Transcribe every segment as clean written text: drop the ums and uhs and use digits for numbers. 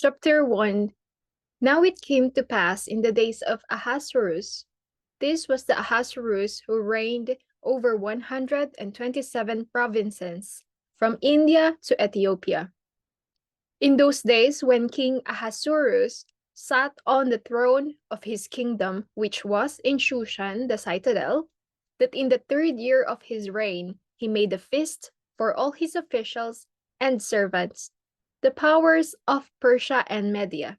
Chapter 1. Now it came to pass in the days of Ahasuerus. This was the Ahasuerus who reigned over 127 provinces, from India to Ethiopia. In those days, when King Ahasuerus sat on the throne of his kingdom, which was in Shushan, the citadel, that in the 3rd year of his reign he made a feast for all his officials and servants, the powers of Persia and Media,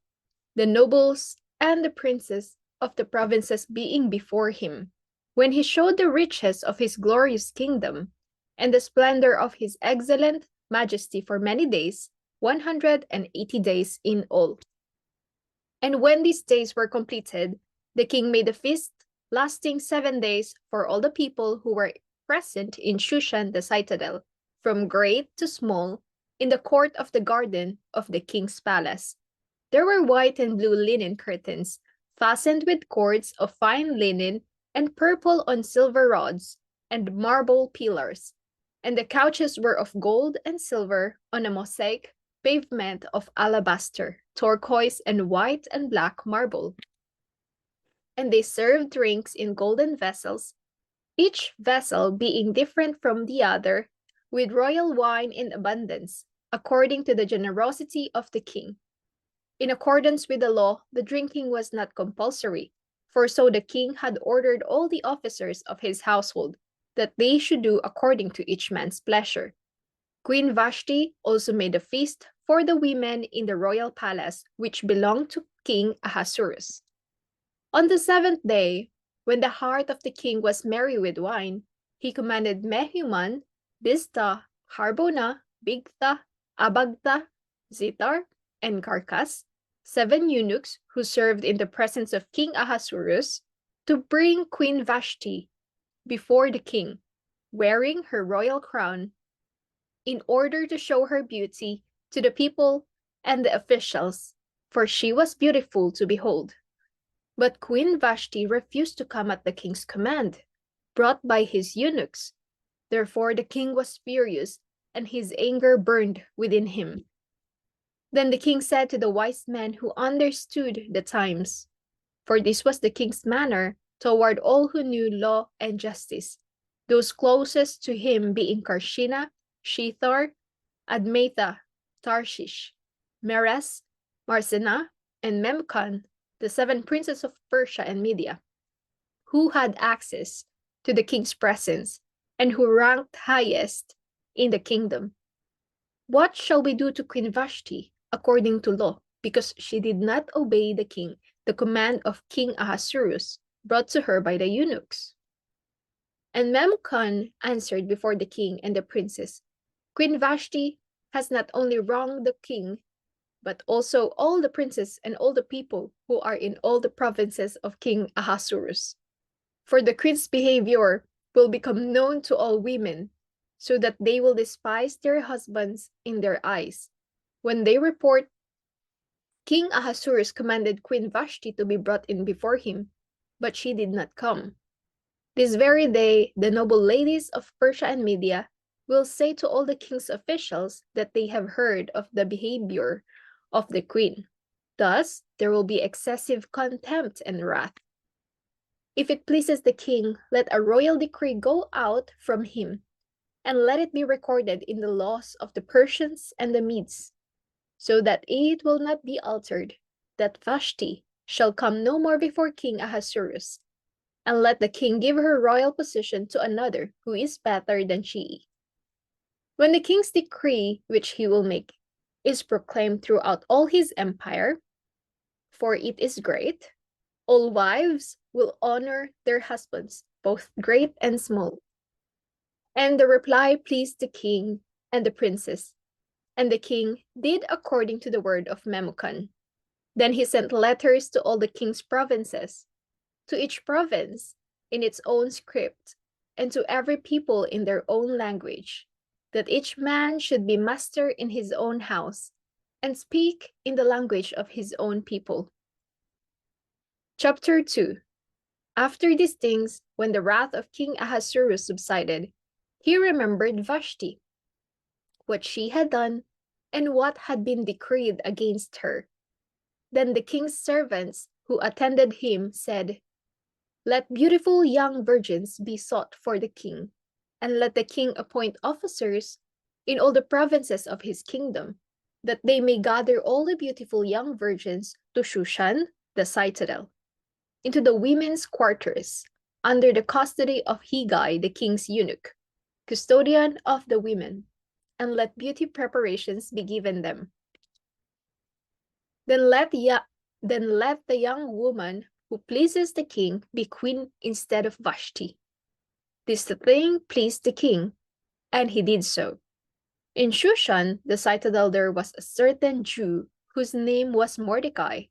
the nobles and the princes of the provinces being before him, when he showed the riches of his glorious kingdom and the splendor of his excellent majesty for many days, 180 days in all. And when these days were completed, the king made a feast lasting 7 days for all the people who were present in Shushan the citadel, from great to small, in the court of the garden of the king's palace. There were white and blue linen curtains, fastened with cords of fine linen, and purple on silver rods, and marble pillars. And the couches were of gold and silver on a mosaic pavement of alabaster, turquoise, and white and black marble. And they served drinks in golden vessels, each vessel being different from the other, with royal wine in abundance, according to the generosity of the king. In accordance with the law, the drinking was not compulsory, for so the king had ordered all the officers of his household, that they should do according to each man's pleasure. Queen Vashti also made a feast for the women in the royal palace, which belonged to King Ahasuerus. On the 7th day, when the heart of the king was merry with wine, he commanded Mehuman, Biztha, Harbona, Bigtha, Abagtha, Zithar, and Carcas, 7 eunuchs who served in the presence of King Ahasuerus, to bring Queen Vashti before the king, wearing her royal crown, in order to show her beauty to the people and the officials, for she was beautiful to behold. But Queen Vashti refused to come at the king's command, brought by his eunuchs. Therefore the king was furious, and his anger burned within him. Then the king said to the wise men who understood the times, for this was the king's manner toward all who knew law and justice, those closest to him being Karshina, Shethar, Admatha, Tarshish, Meres, Marsena, and Memkan, the 7 princes of Persia and Media, who had access to the king's presence and who ranked highest in the kingdom. What shall we do to Queen Vashti according to law, because she did not obey the king, the command of King Ahasuerus, brought to her by the eunuchs? And Memkan answered before the king and the princes, Queen Vashti has not only wronged the king, but also all the princes and all the people who are in all the provinces of King Ahasuerus. For the queen's behavior will become known to all women, so that they will despise their husbands in their eyes. When they report, King Ahasuerus commanded Queen Vashti to be brought in before him, but she did not come. This very day, the noble ladies of Persia and Media will say to all the king's officials that they have heard of the behavior of the queen. Thus, there will be excessive contempt and wrath. If it pleases the king, let a royal decree go out from him, and let it be recorded in the laws of the Persians and the Medes, so that it will not be altered, that Vashti shall come no more before King Ahasuerus, and let the king give her royal position to another who is better than she. When the king's decree, which he will make, is proclaimed throughout all his empire, for it is great, all wives will honor their husbands, both great and small. And the reply pleased the king and the princes, and the king did according to the word of Memucan. Then he sent letters to all the king's provinces, to each province in its own script, and to every people in their own language, that each man should be master in his own house, and speak in the language of his own people. Chapter 2. After these things, when the wrath of King Ahasuerus subsided, he remembered Vashti, what she had done, and what had been decreed against her, Then the king's servants who attended him said, "Let beautiful young virgins be sought for the king, and let the king appoint officers in all the provinces of his kingdom, that they may gather all the beautiful young virgins to Shushan, the citadel, into the women's quarters, under the custody of Hegai, the king's eunuch, custodian of the women, and let beauty preparations be given them. Then let the young woman who pleases the king be queen instead of Vashti." This thing pleased the king, and he did so. In Shushan, the citadel, there was a certain Jew whose name was Mordecai,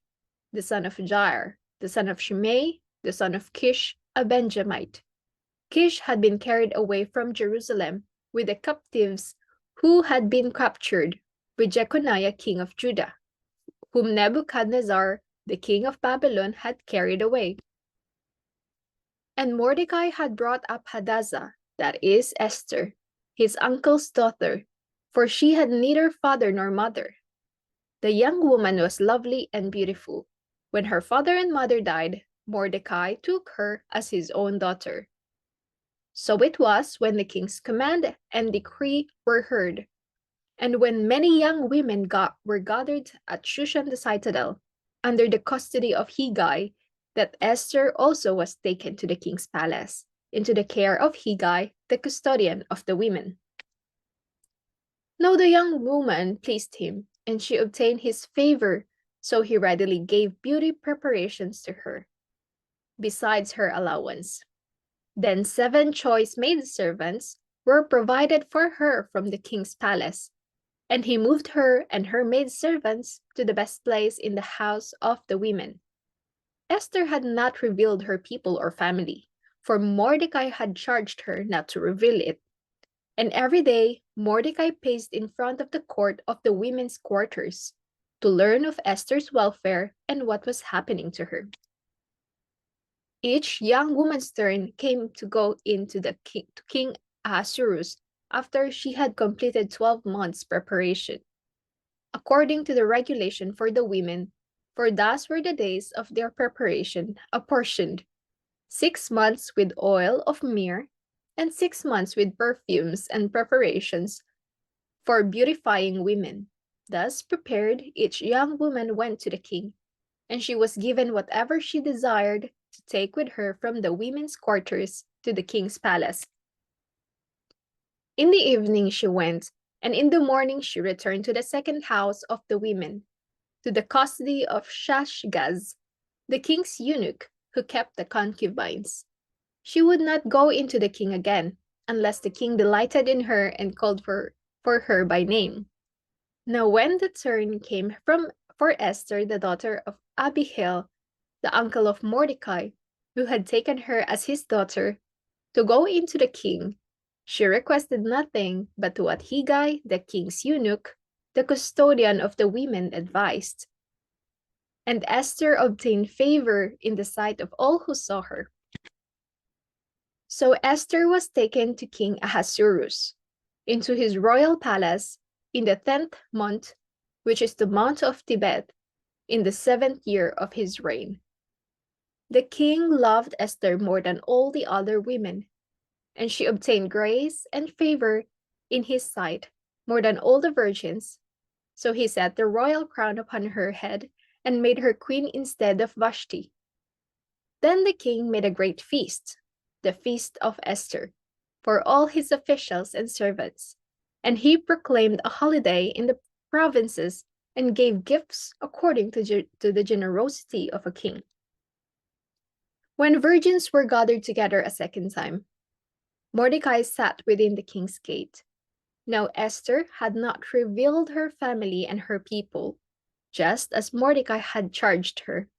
the son of Jair, the son of Shimei, the son of Kish, a Benjamite. Kish had been carried away from Jerusalem with the captives who had been captured with Jeconiah, king of Judah, whom Nebuchadnezzar, the king of Babylon, had carried away. And Mordecai had brought up Hadassah, that is Esther, his uncle's daughter, for she had neither father nor mother. The young woman was lovely and beautiful. When her father and mother died, Mordecai took her as his own daughter. So it was when the king's command and decree were heard, and when many young women were gathered at Shushan the citadel, under the custody of Hegai, that Esther also was taken to the king's palace, into the care of Hegai, the custodian of the women. Now the young woman pleased him, and she obtained his favor, so he readily gave beauty preparations to her, besides her allowance. Then 7 choice maidservants were provided for her from the king's palace, and he moved her and her maidservants to the best place in the house of the women. Esther had not revealed her people or family, for Mordecai had charged her not to reveal it. And every day, Mordecai paced in front of the court of the women's quarters to learn of Esther's welfare and what was happening to her. Each young woman's turn came to go into to King Ahasuerus after she had completed 12 months' preparation, according to the regulation for the women, for thus were the days of their preparation apportioned: 6 months with oil of myrrh, and 6 months with perfumes and preparations for beautifying women. Thus prepared, each young woman went to the king, and she was given whatever she desired to take with her from the women's quarters to the king's palace. In the evening she went, and in the morning she returned to the second house of the women, to the custody of Shashgaz, the king's eunuch, who kept the concubines. She would not go into the king again, unless the king delighted in her and called for her by name. Now when the turn came for Esther, the daughter of Abihail, the uncle of Mordecai, who had taken her as his daughter, to go into the king, she requested nothing but what Hegai, the king's eunuch, the custodian of the women, advised. And Esther obtained favor in the sight of all who saw her. So Esther was taken to King Ahasuerus, into his royal palace, in the 10th month, which is the month of Tebeth, in the 7th year of his reign. The king loved Esther more than all the other women, and she obtained grace and favor in his sight more than all the virgins. So he set the royal crown upon her head and made her queen instead of Vashti. Then the king made a great feast, the feast of Esther, for all his officials and servants, and he proclaimed a holiday in the provinces and gave gifts according to the generosity of a king. When virgins were gathered together a second time, Mordecai sat within the king's gate. Now Esther had not revealed her family and her people, just as Mordecai had charged her,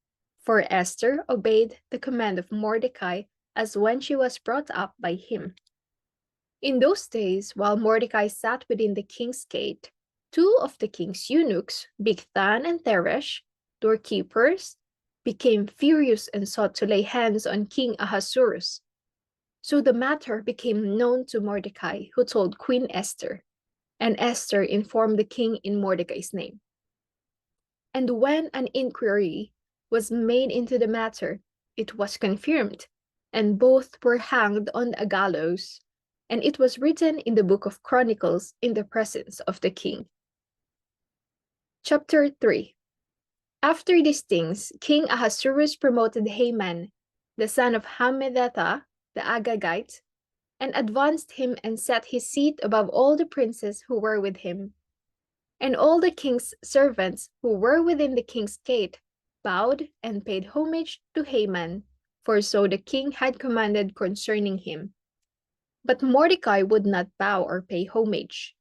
for Esther obeyed the command of Mordecai as when she was brought up by him. In those days, while Mordecai sat within the king's gate, 2 of the king's eunuchs, Bigthan and Teresh, doorkeepers, became furious and sought to lay hands on King Ahasuerus. So the matter became known to Mordecai, who told Queen Esther, and Esther informed the king in Mordecai's name. And when an inquiry was made into the matter, it was confirmed, and both were hanged on a gallows. And it was written in the book of Chronicles in the presence of the king. Chapter 3. After these things, King Ahasuerus promoted Haman, the son of Hammedatha, the Agagite, and advanced him and set his seat above all the princes who were with him. And all the king's servants who were within the king's gate bowed and paid homage to Haman, for so the king had commanded concerning him. But Mordecai would not bow or pay homage.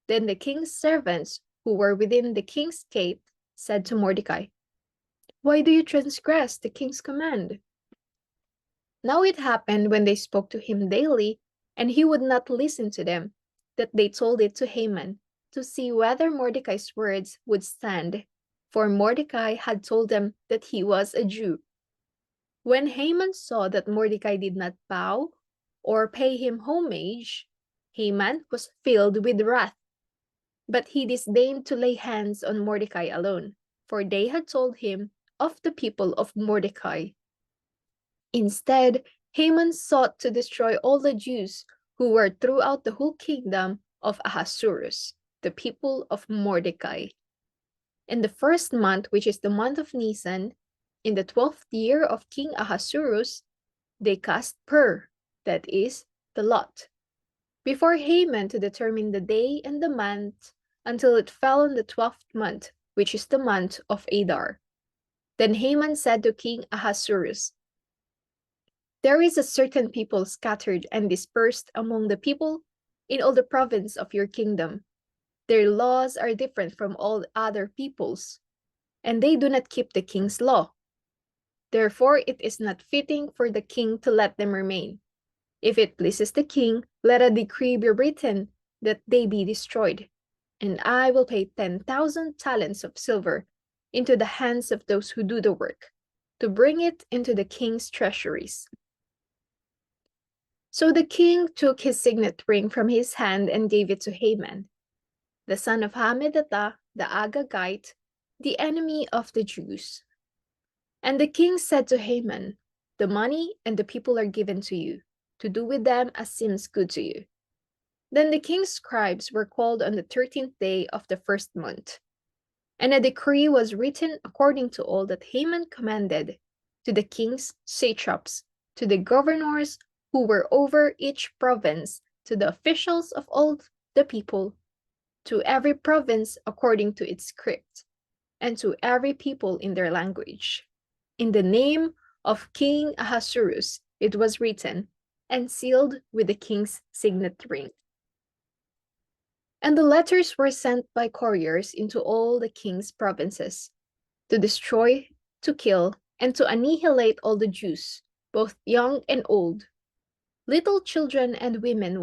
Then the king's servants who were within the king's gate said to Mordecai, "Why do you transgress the king's command?" Now it happened when they spoke to him daily, and he would not listen to them, that they told it to Haman, to see whether Mordecai's words would stand, for Mordecai had told them that he was a Jew. When Haman saw that Mordecai did not bow or pay him homage, Haman was filled with wrath. But he disdained to lay hands on Mordecai alone, for they had told him of the people of Mordecai. Instead, Haman sought to destroy all the Jews who were throughout the whole kingdom of Ahasuerus, the people of Mordecai. In the first month, which is the month of Nisan, in the 12th year of King Ahasuerus, they cast Pur, that is, the lot, before Haman to determine the day and the month until it fell on the 12th month, which is the month of Adar. Then Haman said to King Ahasuerus, "There is a certain people scattered and dispersed among the people in all the province of your kingdom. Their laws are different from all other peoples, and they do not keep the king's law. Therefore, it is not fitting for the king to let them remain. If it pleases the king, let a decree be written that they be destroyed, and I will pay 10,000 talents of silver into the hands of those who do the work, to bring it into the king's treasuries." So the king took his signet ring from his hand and gave it to Haman, the son of Hammedatha, the Agagite, the enemy of the Jews. And the king said to Haman, "The money and the people are given to you, to do with them as seems good to you." Then the king's scribes were called on the 13th day of the first month, and a decree was written according to all that Haman commanded, to the king's satraps, to the governors who were over each province, to the officials of all the people, to every province according to its script, and to every people in their language. In the name of King Ahasuerus it was written, and sealed with the king's signet ring. And the letters were sent by couriers into all the king's provinces, to destroy, to kill, and to annihilate all the Jews, both young and old, little children and women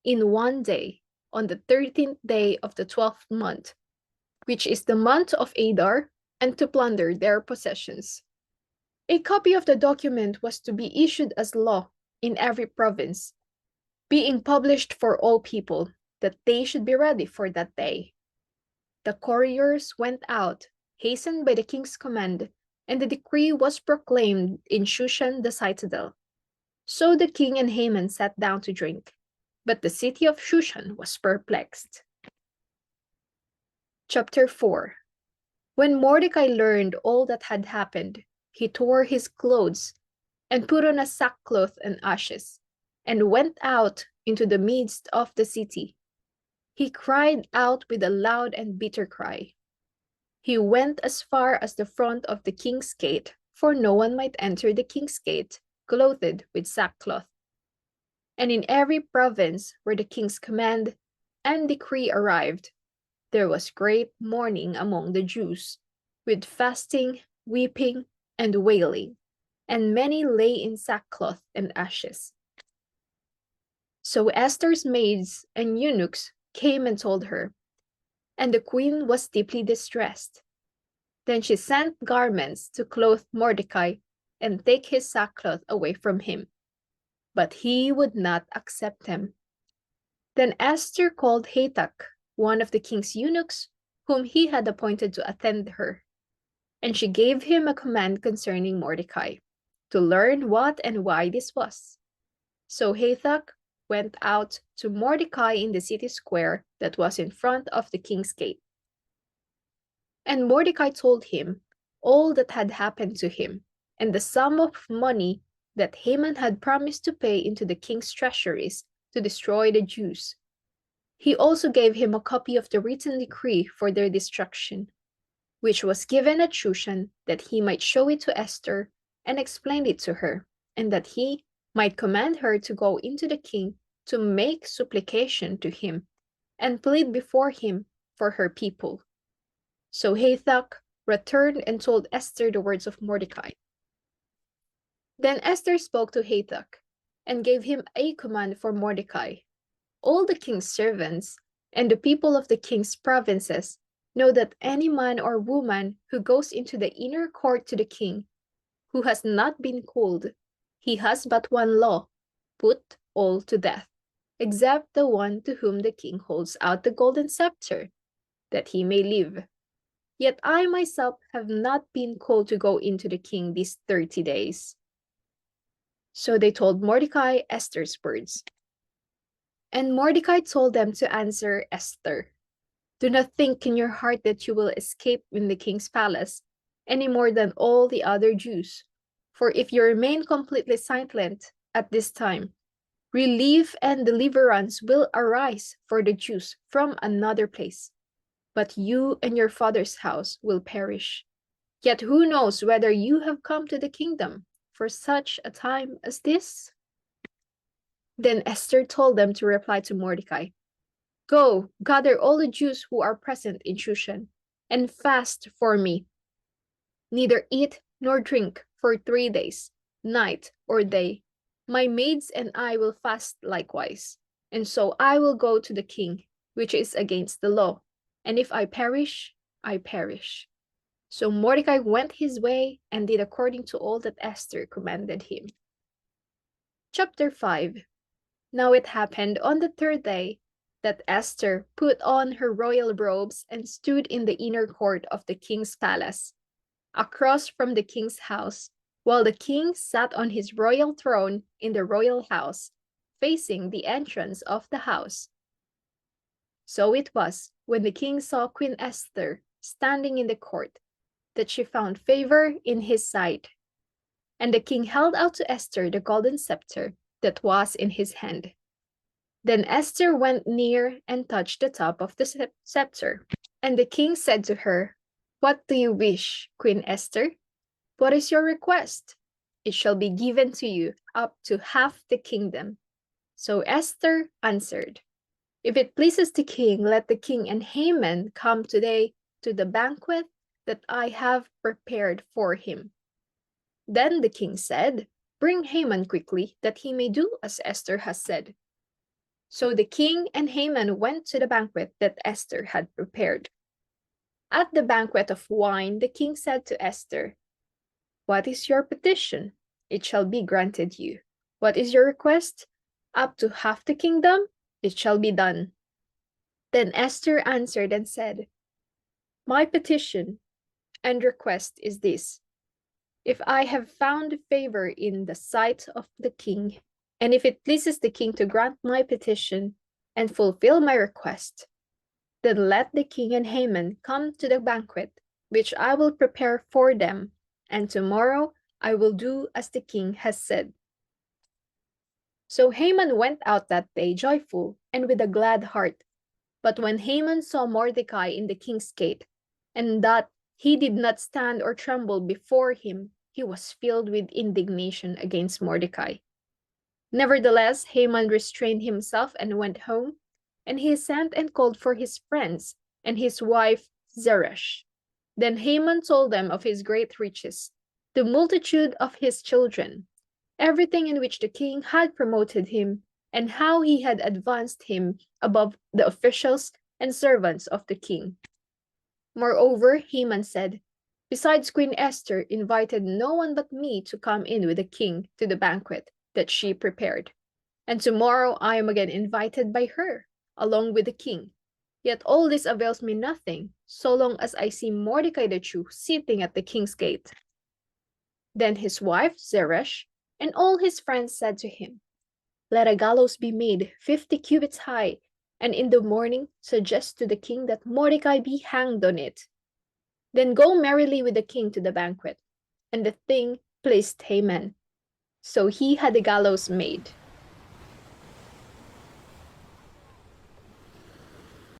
in one day, on the 13th day of the 12th month, which is the month of Adar, and to plunder their possessions. A copy of the document was to be issued as law in every province, being published for all people, that they should be ready for that day. The couriers went out, hastened by the king's command, and the decree was proclaimed in Shushan the citadel. So the king and Haman sat down to drink, but the city of Shushan was perplexed. Chapter 4. When Mordecai learned all that had happened, he tore his clothes and put on a sackcloth and ashes, and went out into the midst of the city. He cried out with a loud and bitter cry. He went as far as the front of the king's gate, for no one might enter the king's gate clothed with sackcloth. And in every province where the king's command and decree arrived, there was great mourning among the Jews, with fasting, weeping, and wailing, and many lay in sackcloth and ashes. So Esther's maids and eunuchs came and told her, and the queen was deeply distressed. Then she sent garments to clothe Mordecai and take his sackcloth away from him. But he would not accept them. Then Esther called Hathach, one of the king's eunuchs, whom he had appointed to attend her, And she gave him a command concerning Mordecai, to learn what and why this was. So Hathach went out to Mordecai in the city square that was in front of the king's gate. And Mordecai told him all that had happened to him, and the sum of money that Haman had promised to pay into the king's treasuries to destroy the Jews. He also gave him a copy of the written decree for their destruction, which was given at Shushan, that he might show it to Esther and explain it to her, and that he might command her to go into the king to make supplication to him and plead before him for her people. So Hathach returned and told Esther the words of Mordecai. Then Esther spoke to Hathach and gave him a command for Mordecai. All the king's servants and the people of the king's provinces know that any man or woman who goes into the inner court to the king, who has not been called, he has but one law: put all to death, except the one to whom the king holds out the golden scepter, that he may live. Yet I myself have not been called to go into the king these 30 days. So they told Mordecai Esther's words. And Mordecai told them to answer Esther, "Do not think in your heart that you will escape in the king's palace, any more than all the other Jews. For if you remain completely silent at this time, relief and deliverance will arise for the Jews from another place. But you and your father's house will perish. Yet who knows whether you have come to the kingdom for such a time as this?" Then Esther told them to reply to Mordecai, "Go, gather all the Jews who are present in Shushan, and fast for me. Neither eat nor drink for 3 days, night or day. My maids and I will fast likewise. And so I will go to the king, which is against the law. And if I perish, I perish." So Mordecai went his way and did according to all that Esther commanded him. Chapter 5. Now it happened on the 3rd day that Esther put on her royal robes and stood in the inner court of the king's palace, across from the king's house, while the king sat on his royal throne in the royal house, facing the entrance of the house. So it was, when the king saw Queen Esther standing in the court, that she found favor in his sight. And the king held out to Esther the golden scepter that was in his hand. Then Esther went near and touched the top of the scepter. And the king said to her, "What do you wish, Queen Esther? What is your request? It shall be given to you up to half the kingdom." So Esther answered, "If it pleases the king, let the king and Haman come today to the banquet that I have prepared for him." Then the king said, "Bring Haman quickly, that he may do as Esther has said." So the king and Haman went to the banquet that Esther had prepared. At the banquet of wine, the king said to Esther, "What is your petition? It shall be granted you. What is your request? Up to half the kingdom? It shall be done." Then Esther answered and said, "My petition and request is this: if I have found favor in the sight of the king, and if it pleases the king to grant my petition and fulfill my request, then let the king and Haman come to the banquet, which I will prepare for them, and tomorrow I will do as the king has said." So Haman went out that day joyful and with a glad heart. But when Haman saw Mordecai in the king's gate, and that he did not stand or tremble before him, he was filled with indignation against Mordecai. Nevertheless, Haman restrained himself and went home, and he sent and called for his friends and his wife Zeresh. Then Haman told them of his great riches, the multitude of his children, everything in which the king had promoted him, and how he had advanced him above the officials and servants of the king. Moreover, Haman said, "Besides, Queen Esther invited no one but me to come in with the king to the banquet that she prepared. And tomorrow I am again invited by her, along with the king. Yet all this avails me nothing, so long as I see Mordecai the Jew sitting at the king's gate." Then his wife Zeresh and all his friends said to him, "Let a gallows be made 50 cubits high, and in the morning suggest to the king that Mordecai be hanged on it. Then go merrily with the king to the banquet." And the thing pleased Haman. So he had the gallows made.